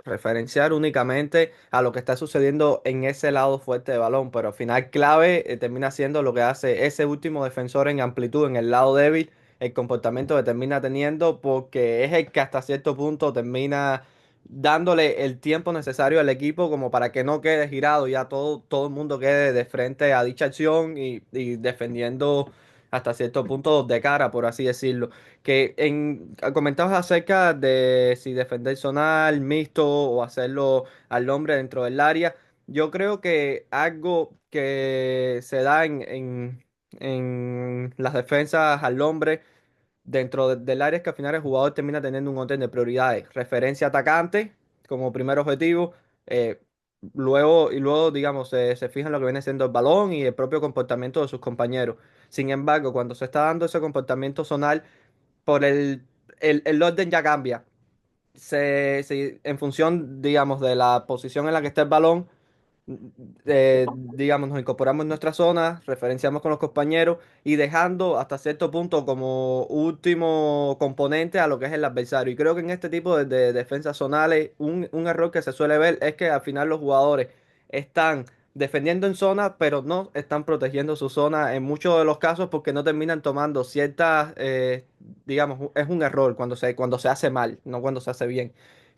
Speaker 1: referenciar únicamente a lo que está sucediendo en ese lado fuerte de balón, pero al final clave termina siendo lo que hace ese último defensor en amplitud, en el lado débil, el comportamiento que termina teniendo, porque es el que hasta cierto punto termina dándole el tiempo necesario al equipo como para que no quede girado, ya todo el mundo quede de frente a dicha acción y defendiendo hasta cierto punto de cara, por así decirlo. Comentabas acerca de si defender zonal, mixto o hacerlo al hombre dentro del área. Yo creo que algo que se da en las defensas al hombre del área es que al final el jugador termina teniendo un orden de prioridades. Referencia atacante como primer objetivo. eh, luego, digamos, se fija en lo que viene siendo el balón y el propio comportamiento de sus compañeros. Sin embargo, cuando se está dando ese comportamiento zonal, por el orden ya cambia. En función, digamos, de la posición en la que está el balón digamos, nos incorporamos en nuestra zona, referenciamos con los compañeros y dejando hasta cierto punto como último componente a lo que es el adversario. Y creo que en este tipo de defensas zonales, un error que se suele ver es que al final los jugadores están defendiendo en zona, pero no están protegiendo su zona en muchos de los casos porque no terminan tomando ciertas, digamos, es un error cuando se hace mal, no cuando se hace bien,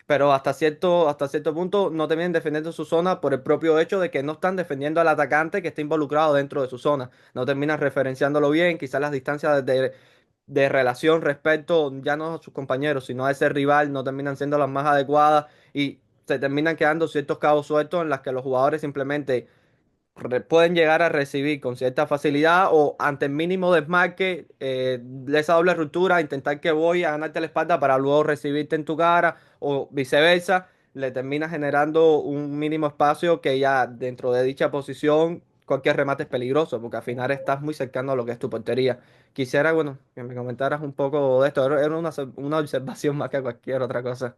Speaker 1: pero hasta cierto punto no terminan defendiendo su zona por el propio hecho de que no están defendiendo al atacante que está involucrado dentro de su zona. No terminan referenciándolo bien, quizás las distancias de relación respecto ya no a sus compañeros, sino a ese rival no terminan siendo las más adecuadas y se terminan quedando ciertos cabos sueltos en las que los jugadores simplemente pueden llegar a recibir con cierta facilidad o ante el mínimo desmarque de esa doble ruptura, intentar que voy a ganarte la espalda para luego recibirte en tu cara o viceversa, le termina generando un mínimo espacio que ya dentro de dicha posición cualquier remate es peligroso porque al final estás muy cercano a lo que es tu portería. Quisiera, bueno, que me comentaras un poco de esto, era una observación más que cualquier otra cosa.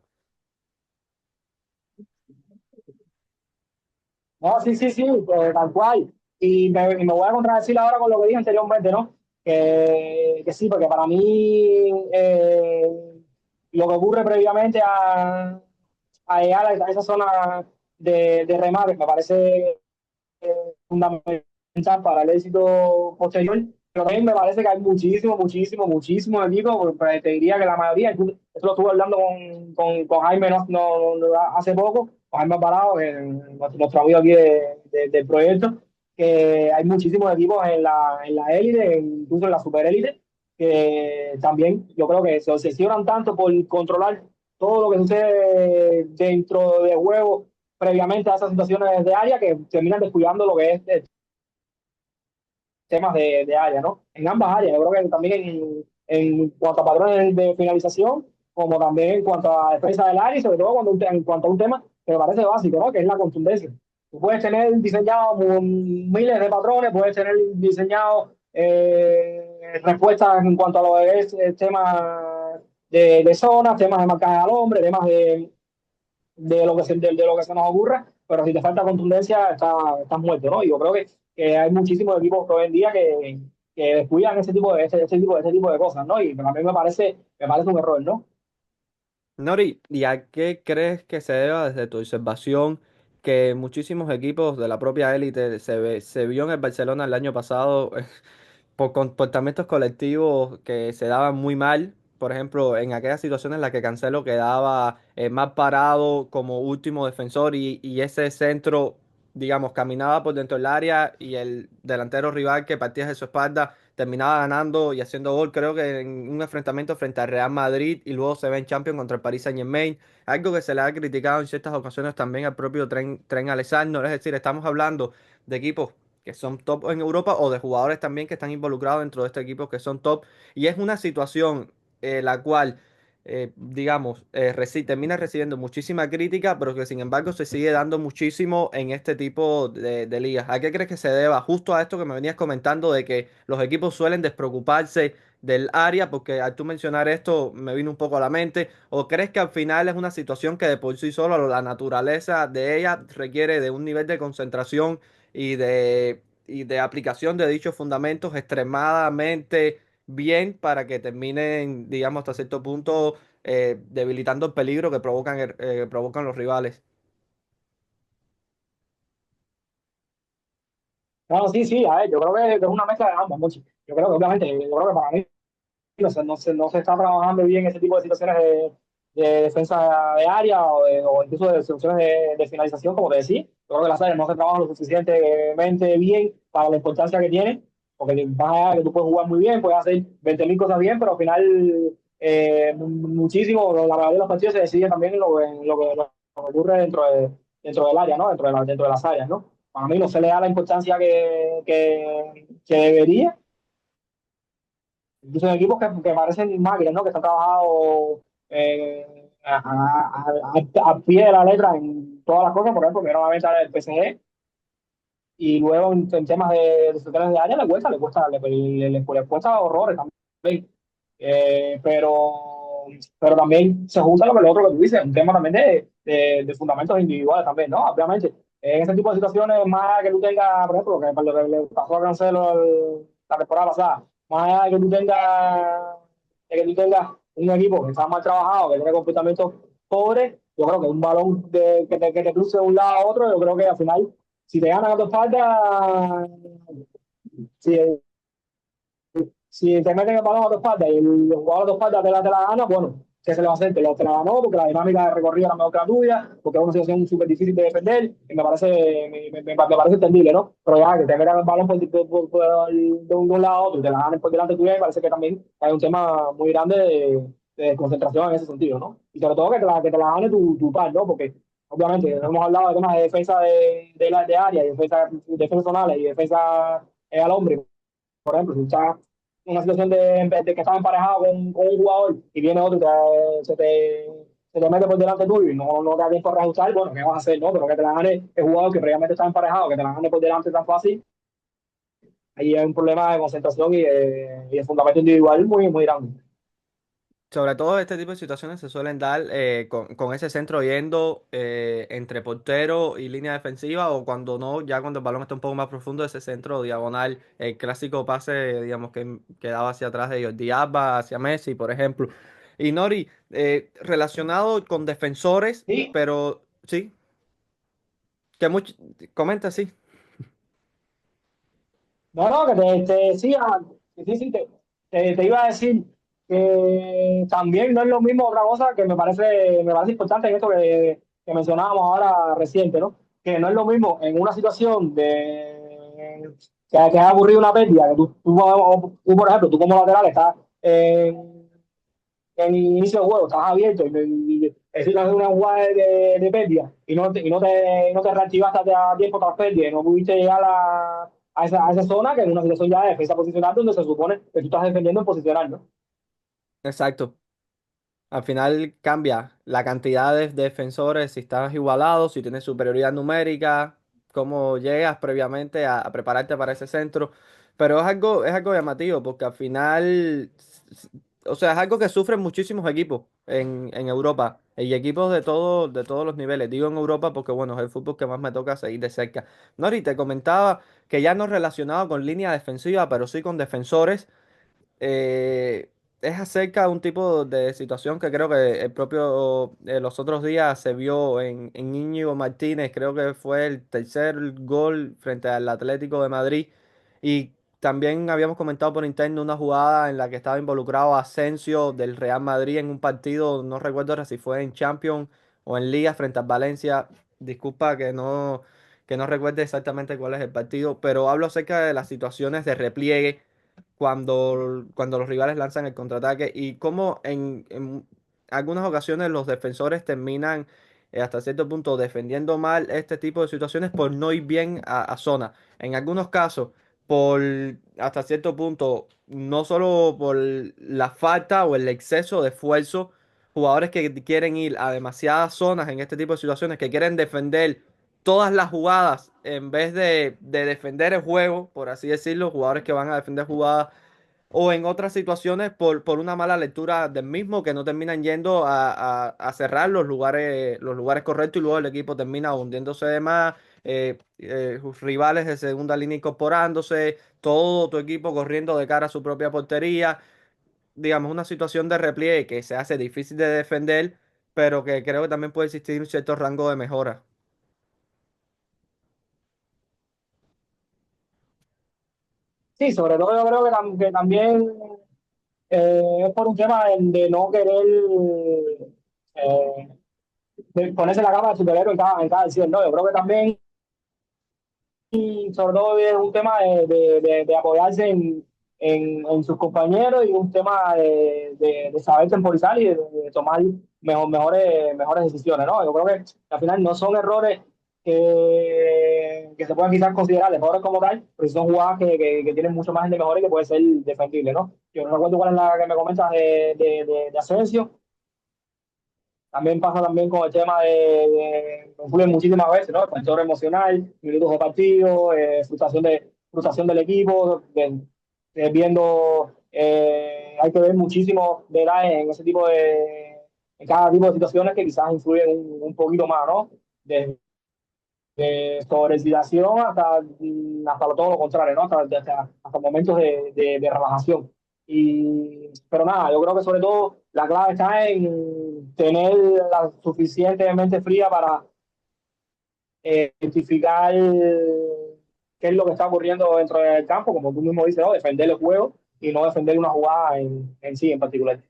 Speaker 2: No, sí, sí, sí, tal cual. Y me voy a contradecir ahora con lo que dije anteriormente, ¿no? Que sí, porque para mí lo que ocurre previamente a llegar a esa zona de remate me parece fundamental para el éxito posterior. Pero también me parece que hay muchísimo equipo, pues te diría que la mayoría, eso lo estuve hablando con Jaime hace poco, con Jaime Alvarado, nuestro amigo aquí del proyecto, que hay muchísimos equipos en la élite, incluso en la superélite, que también yo creo que se obsesionan tanto por controlar todo lo que sucede dentro de juego previamente a esas situaciones de área que terminan descuidando lo que es temas de área, ¿no? En ambas áreas, yo creo que también en cuanto a patrones de finalización, como también en cuanto a defensa del área y sobre todo en cuanto a un tema que me parece básico, ¿no? Que es la contundencia. Tú puedes tener diseñado miles de patrones, puedes tener diseñado respuestas en cuanto a lo que es el tema de zonas, temas de marcaje al hombre, temas de lo que se nos ocurra, pero si te falta contundencia, estás muerto, ¿no? Y yo creo que hay muchísimos equipos hoy en día que descuidan ese tipo de cosas, ¿no? Y a mí me parece un error, ¿no?
Speaker 1: Nori, ¿y a qué crees que se deba desde tu observación que muchísimos equipos de la propia élite se vio en el Barcelona el año pasado por comportamientos colectivos que se daban muy mal? Por ejemplo, en aquellas situaciones en las que Cancelo quedaba mal parado como último defensor y ese centro, digamos, caminaba por dentro del área y el delantero rival que partía de su espalda terminaba ganando y haciendo gol, creo que en un enfrentamiento frente al Real Madrid y luego se ve en Champions contra el Paris Saint-Germain, algo que se le ha criticado en ciertas ocasiones también al propio Tren Alexander, es decir, estamos hablando de equipos que son top en Europa o de jugadores también que están involucrados dentro de este equipo que son top y es una situación la cual digamos, termina recibiendo muchísima crítica, pero que sin embargo se sigue dando muchísimo en este tipo de ligas. ¿A qué crees que se deba? Justo a esto que me venías comentando de que los equipos suelen despreocuparse del área, porque al tú mencionar esto me vino un poco a la mente, ¿o crees que al final es una situación que de por sí solo la naturaleza de ella requiere de un nivel de concentración y de aplicación de dichos fundamentos extremadamente bien para que terminen, digamos, hasta cierto punto debilitando el peligro que provocan los rivales?
Speaker 2: No, sí, sí, a ver, yo creo que es una mezcla de ambas, mucho. Yo creo que obviamente, yo creo que para mí no se está trabajando bien ese tipo de situaciones de defensa de área o incluso de soluciones de finalización, como te decía. Yo creo que las áreas no se trabajan lo suficientemente bien para la importancia que tienen, porque más allá de que tú puedes jugar muy bien, puedes hacer 20.000 cosas bien, pero al final muchísimo, la mayoría de los partidos se deciden también lo que ocurre dentro del área, ¿no? Dentro de las áreas, ¿no? Para mí no se le da la importancia que debería. Incluso en equipos que parecen máquinas, ¿no? Que están trabajados a pie de la letra en todas las cosas, por ejemplo, que normalmente el PSG, y luego en temas de situaciones de área le cuesta horrores también. Eh, pero, pero también se junta lo otro que tú dices, un tema también de fundamentos individuales también, ¿no? Obviamente, En ese tipo de situaciones, más allá de que tú tengas, por ejemplo, lo que le pasó a Cancelo la temporada pasada, más allá de que tú tengas, un equipo que está mal trabajado, que tiene comportamientos pobres, yo creo que un balón que te cruce de un lado a otro, yo creo que al final, si te ganan a tu espalda, si, si te meten el balón a tu espalda y el jugador a tu espalda te la gana, bueno, ¿qué se le va a hacer? Te la ganó porque la dinámica de recorrido era mejor que la tuya, porque es una situación súper difícil de defender y me parece entendible, ¿no? Pero ya que te metan el balón de un lado a otro y te la ganen por delante tuya, me parece que también hay un tema muy grande de concentración en ese sentido, ¿no? Y sobre todo que te la gane tu par, ¿no? Porque obviamente hemos hablado de temas de defensa de área, y defensa zonales y defensa al hombre, por ejemplo, si está una situación de que estás emparejado con un jugador y viene otro y se te mete por delante tuyo y no te da tiempo a reajustar, bueno, ¿qué vas a hacer? No, pero que te la gane el jugador que previamente está emparejado, que te la gane por delante tan fácil, ahí hay un problema de concentración y de fundamento individual muy, muy grande.
Speaker 1: Sobre todo este tipo de situaciones se suelen dar con ese centro yendo entre portero y línea defensiva o cuando no, ya cuando el balón está un poco más profundo, ese centro diagonal, el clásico pase, digamos, que daba hacia atrás de Jordi Alba, hacia Messi, por ejemplo. Y Nori, relacionado con defensores,
Speaker 2: Sí,
Speaker 1: pero sí, que mucho, comenta, sí.
Speaker 2: no, no, que sí, sí, sí, te iba a decir que también no es lo mismo otra cosa que me parece importante en esto que mencionábamos ahora reciente, ¿no? Que no es lo mismo en una situación que ha ocurrido una pérdida, que por ejemplo, tú como lateral estás en el inicio del juego, estás abierto y necesitas una jugada de pérdida y no te reactivaste a tiempo tras pérdida y no pudiste llegar a esa zona que es una situación ya de defensa posicional donde se supone que tú estás defendiendo en posicional, ¿no?
Speaker 1: Exacto. Al final cambia la cantidad de defensores, si estás igualado, si tienes superioridad numérica, cómo llegas previamente a prepararte para ese centro. Pero es algo llamativo porque al final, o sea, es algo que sufren muchísimos equipos en Europa y equipos de todos los niveles. Digo en Europa porque, bueno, es el fútbol que más me toca seguir de cerca. Nori, te comentaba que ya no relacionado con línea defensiva, pero sí con defensores eh, es acerca de un tipo de situación que creo que el propio los otros días se vio en Íñigo Martínez, creo que fue el tercer gol frente al Atlético de Madrid y también habíamos comentado por interno una jugada en la que estaba involucrado Asensio del Real Madrid en un partido, no recuerdo ahora si fue en Champions o en Liga frente al Valencia, disculpa que no recuerde exactamente cuál es el partido, pero hablo acerca de las situaciones de repliegue cuando los rivales lanzan el contraataque y cómo en algunas ocasiones los defensores terminan hasta cierto punto defendiendo mal este tipo de situaciones por no ir bien a zona. En algunos casos, por hasta cierto punto, no solo por la falta o el exceso de esfuerzo, jugadores que quieren ir a demasiadas zonas en este tipo de situaciones, que quieren defender todas las jugadas en vez de defender el juego, por así decirlo, jugadores que van a defender jugadas o en otras situaciones por una mala lectura del mismo que no terminan yendo a cerrar los lugares correctos y luego el equipo termina hundiéndose de más, sus rivales de segunda línea incorporándose, todo tu equipo corriendo de cara a su propia portería, digamos una situación de repliegue que se hace difícil de defender, pero que creo que también puede existir un cierto rango de mejora.
Speaker 2: Sí, sobre todo yo creo que también es por un tema de no querer eh, de ponerse la capa de superhéroe en cada acción, ¿no? Yo creo que también y sobre todo es un tema de apoyarse en sus compañeros y un tema de saber temporizar y de tomar mejores decisiones, ¿no? Yo creo que al final no son errores que se pueden quizás considerar errores como tal, pero sí son jugadas que tienen mucho más de mejor y que puede ser defendible, ¿no? Yo no recuerdo cuál es la que me comentas de Asensio, también pasa también con el tema influye muchísimas veces, ¿no? El factor emocional, minutos de partido, frustración del equipo, viendo, hay que ver muchísimo de edad en ese tipo en cada tipo de situaciones que quizás influyen un poquito más, ¿no? sobreexcitación hasta todo lo contrario, ¿no? Hasta momentos de relajación. Pero nada, yo creo que sobre todo la clave está en tener la suficientemente fría para identificar qué es lo que está ocurriendo dentro del campo, como tú mismo dices, ¿no? Defender el juego y no defender una jugada en sí en particular.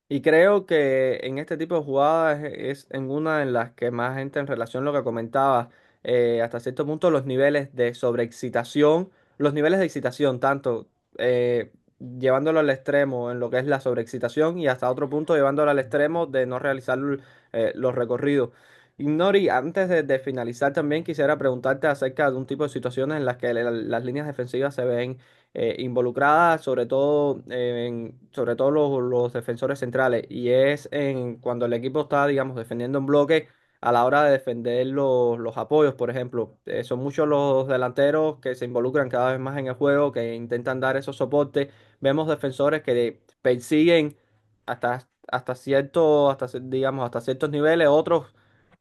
Speaker 1: Y creo que en este tipo de jugadas es en una en las que más gente en relación a lo que comentaba, hasta cierto punto los niveles de sobreexcitación, los niveles de excitación, tanto llevándolo al extremo en lo que es la sobreexcitación y hasta otro punto llevándolo al extremo de no realizar los recorridos. Y Nori, antes de finalizar también quisiera preguntarte acerca de un tipo de situaciones en las que las líneas defensivas se ven involucradas, sobre todo los defensores centrales, y es en cuando el equipo está, digamos, defendiendo un bloque a la hora de defender los apoyos, por ejemplo. Son muchos los delanteros que se involucran cada vez más en el juego, que intentan dar esos soportes. Vemos defensores que persiguen digamos, hasta ciertos niveles, otros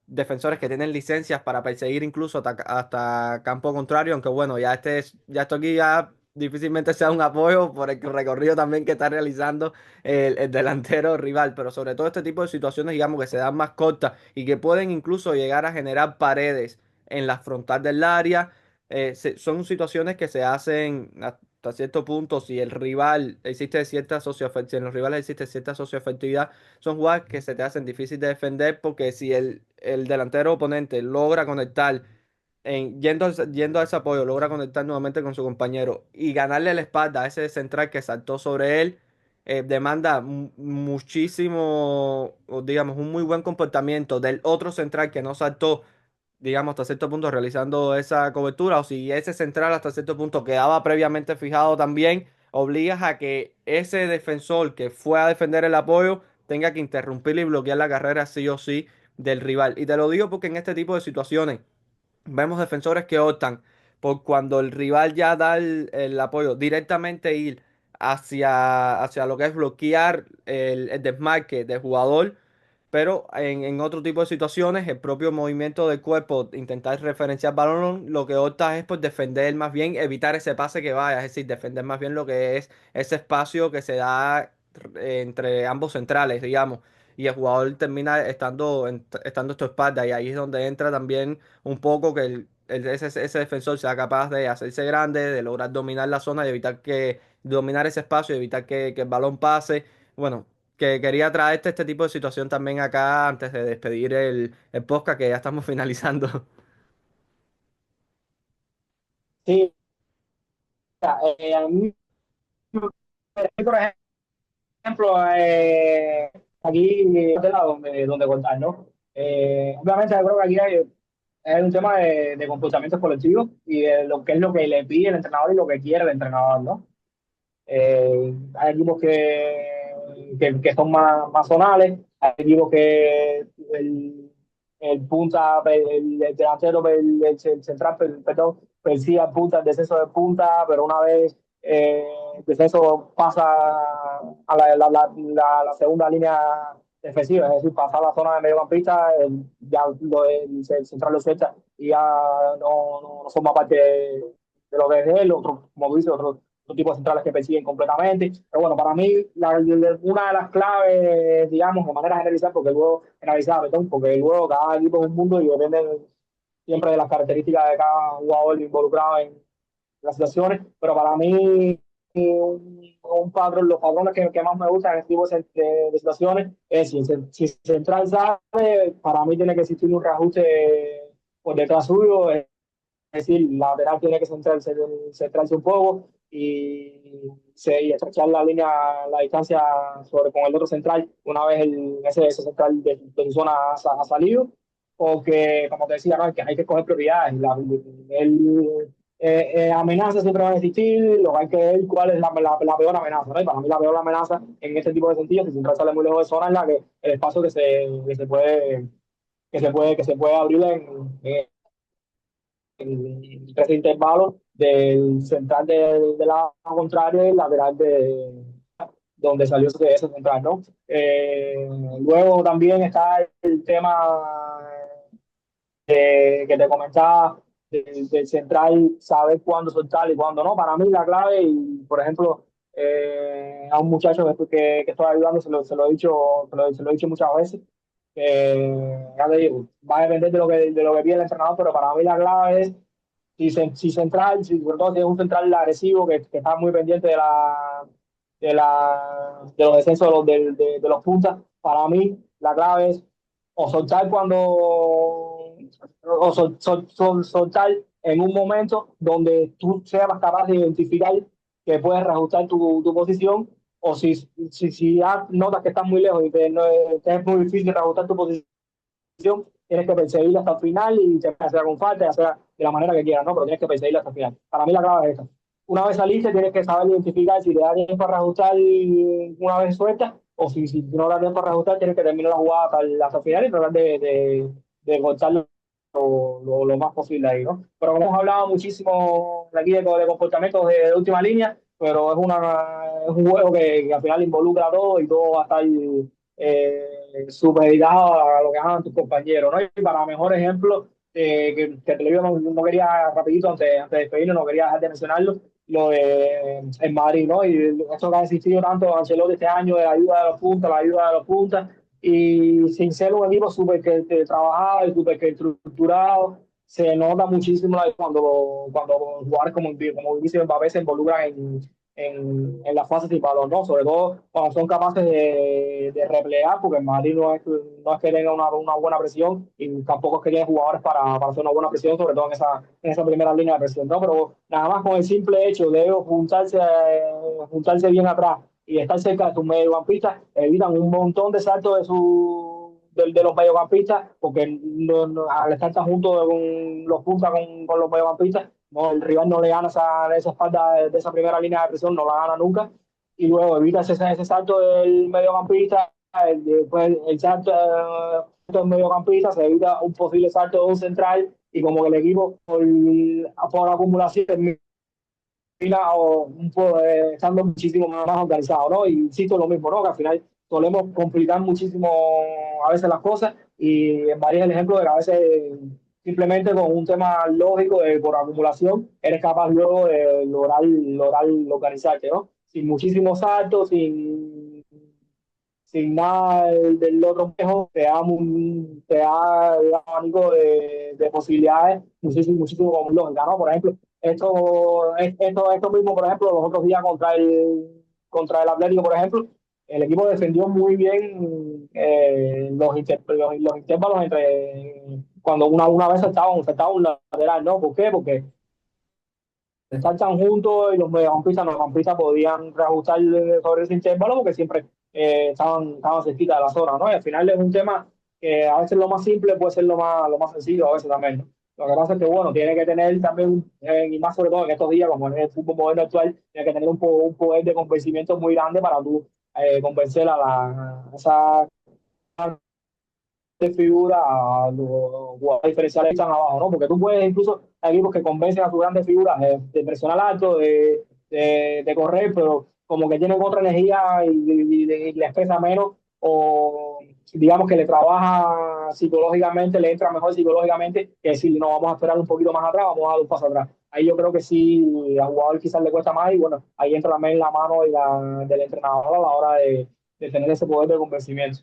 Speaker 1: defensores que tienen licencias para perseguir incluso hasta campo contrario, aunque bueno, ya esto aquí ya difícilmente sea un apoyo por el recorrido también que está realizando el delantero rival, pero sobre todo este tipo de situaciones, digamos, que se dan más cortas y que pueden incluso llegar a generar paredes en la frontal del área, son situaciones que se hacen hasta cierto punto si el rival existe cierta si en los rivales existe cierta socioafectividad, son jugadas que se te hacen difícil de defender porque si el delantero oponente logra conectar, yendo a ese apoyo, logra conectar nuevamente con su compañero y ganarle la espalda a ese central que saltó sobre él, demanda muchísimo, o digamos, un muy buen comportamiento del otro central que no saltó, digamos, hasta cierto punto realizando esa cobertura, o si ese central hasta cierto punto quedaba previamente fijado también, obligas a que ese defensor que fue a defender el apoyo tenga que interrumpir y bloquear la carrera sí o sí del rival. Y te lo digo porque en este tipo de situaciones vemos defensores que optan por cuando el rival ya da el apoyo, directamente ir hacia lo que es bloquear el desmarque del jugador, pero en otro tipo de situaciones, el propio movimiento del cuerpo, intentar referenciar balón, lo que opta es por defender más bien, evitar ese pase que vaya, es decir, defender más bien lo que es ese espacio que se da entre ambos centrales, digamos, y el jugador termina estando a tu espalda, y ahí es donde entra también un poco que ese defensor sea capaz de hacerse grande, de lograr dominar la zona y dominar ese espacio y evitar que el balón pase. Bueno, que quería traerte este tipo de situación también acá antes de despedir el podcast que ya estamos finalizando.
Speaker 2: Sí, a mí, por ejemplo, aquí de la donde contar, ¿no? Obviamente, yo creo que aquí es un tema de comportamientos colectivos y de lo que es lo que le pide el entrenador y lo que quiere el entrenador, ¿no? Hay equipos que son más zonales, hay equipos que el punta, el delantero, el central, perdón, persigue al punta, el descenso de punta, pero una vez el descenso pasa a la segunda línea defensiva, es decir, pasa a la zona de mediocampista, el central lo suelta y ya no forma parte de lo que es él, otro, como tú dices, otro tipo de centrales que persiguen completamente. Pero bueno, para mí, una de las claves, digamos, de manera generalizada, porque luego cada equipo es un mundo y depende siempre de las características de cada jugador involucrado en las situaciones, pero para mí un patrón, los patrones que más me gustan en este tipo de situaciones es si el central sabe, para mí tiene que existir un reajuste por detrás suyo, es decir, la lateral tiene que centrarse un poco y estrechar la línea, la distancia con el otro central una vez ese central de su zona ha salido. O que, como te decía, ¿no? Que hay que coger prioridades. Amenazas siempre van a existir, lo que hay que ver cuál es la peor amenaza, ¿no? Y para mí la peor amenaza en este tipo de sentidos, si siempre sale muy lejos de zona, es la que el espacio que se puede abrir en tres intervalos del central de la contraria y el lateral de donde salió ese central, ¿no? Luego también está el tema que te comentaba del central, saber cuándo soltar y cuándo no. Para mí la clave, y por ejemplo, a un muchacho que estoy ayudando, se lo he dicho, se lo he dicho muchas veces, ya te digo, va a depender de lo que pide el entrenador, pero para mí la clave es si central, si sobre todo si es un central agresivo que está muy pendiente de los descensos de los puntas, para mí la clave es o soltar soltar en un momento donde tú seas capaz de identificar que puedes reajustar tu posición, o si ya notas que estás muy lejos y que, no, que es muy difícil reajustar tu posición, tienes que perseguirla hasta el final y ya sea con falta, ya sea de la manera que quieras, ¿no? Pero tienes que perseguirla hasta el final. Para mí la clave es esta. Una vez saliste, tienes que saber identificar si te da tiempo para reajustar una vez suelta, o si no da tiempo para reajustar, tienes que terminar la jugada hasta el final y tratar de cortarlo lo más posible ahí, ¿no? Pero como hemos hablado muchísimo aquí de comportamientos de última línea, pero es un juego que al final involucra a todo y todo va a estar supeditado a lo que hagan tus compañeros, ¿no? Y para mejor ejemplo, que te lo digo, no quería, rapidito, antes de despedirnos, no quería dejar de mencionarlo, lo de en Madrid, ¿no? Y esto que ha existido tanto Ancelotti este año, de la ayuda de los puntos, la ayuda de los puntas, y sin ser un equipo súper que trabajado y súper que estructurado, se nota muchísimo cuando jugadores como dice Mbappé se involucran en las fases y balón, ¿no? Sobre todo cuando son capaces de replegar, porque el Madrid no es que tenga una buena presión y tampoco es que tiene jugadores para hacer una buena presión, sobre todo en esa primera línea de presión, ¿no? Pero nada más con el simple hecho de juntarse bien atrás y estar cerca de tus mediocampistas, evitan un montón de saltos de los mediocampistas, porque al estar tan junto con los puntas con los mediocampistas, no, el rival no le gana esa espalda de esa primera línea de presión, no la gana nunca. Y luego evita ese salto del mediocampista, después el salto del mediocampista, se evita un posible salto de un central y como que el equipo por acumulación estando muchísimo más organizado, ¿no? Y insisto lo mismo, ¿no? Que al final solemos complicar muchísimo a veces las cosas y en varios el ejemplo de que a veces simplemente con un tema lógico por acumulación eres capaz luego de lograr organizarte, ¿no? Sin muchísimos saltos, sin nada del otro espejo, te da un abanico de posibilidades muchísimo, muchísimo con lógica, ¿no? Por ejemplo, esto mismo, por ejemplo, los otros días contra el Atlético, por ejemplo, el equipo defendió muy bien los intervalos entre cuando una vez saltaba un lateral, ¿no? ¿Por qué? Porque están tan juntos y los mediocampistas podían reajustar sobre ese intervalo porque siempre estaban cerquita de la zona, ¿no? Y al final es un tema que a veces lo más simple puede ser lo más sencillo, a veces también, ¿no? Lo que pasa es que, bueno, tiene que tener también, y más sobre todo en estos días, como en el fútbol moderno actual, tiene que tener un poder de convencimiento muy grande para tú convencer a esa de figura a los jugadores diferenciales que están abajo, ¿no? Porque tú puedes incluso, hay equipos que convencen a sus grandes figuras de presionar alto, de correr, pero como que tienen otra energía y les pesa menos, o digamos que le trabaja psicológicamente, le entra mejor psicológicamente, que decir, no, vamos a esperar un poquito más atrás, vamos a dar un paso atrás. Ahí yo creo que sí, al jugador quizás le cuesta más y bueno, ahí entra también la mano del entrenador a la hora de tener ese poder de convencimiento.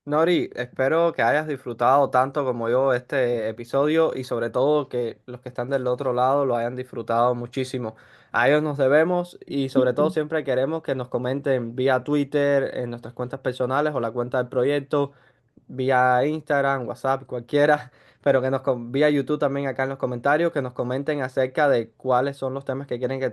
Speaker 1: Nori, espero que hayas disfrutado tanto como yo este episodio y sobre todo que los que están del otro lado lo hayan disfrutado muchísimo. A ellos nos debemos y sobre todo siempre queremos que nos comenten vía Twitter, en nuestras cuentas personales o la cuenta del proyecto, vía Instagram, WhatsApp, cualquiera, pero que vía YouTube también acá en los comentarios, que nos comenten acerca de cuáles son los temas que quieren que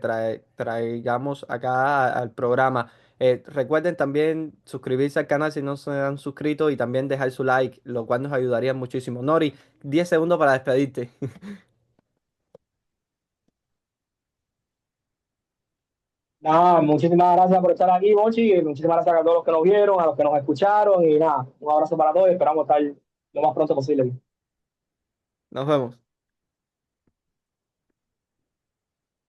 Speaker 1: traigamos acá al programa. Recuerden también suscribirse al canal si no se han suscrito y también dejar su like, lo cual nos ayudaría muchísimo. Nori, 10 segundos para despedirte.
Speaker 2: Nada, muchísimas gracias por estar aquí, Bonchi, y muchísimas gracias a todos los que nos vieron, a los que nos escucharon, y nada, un abrazo para todos y esperamos estar lo más pronto posible.
Speaker 1: Nos vemos.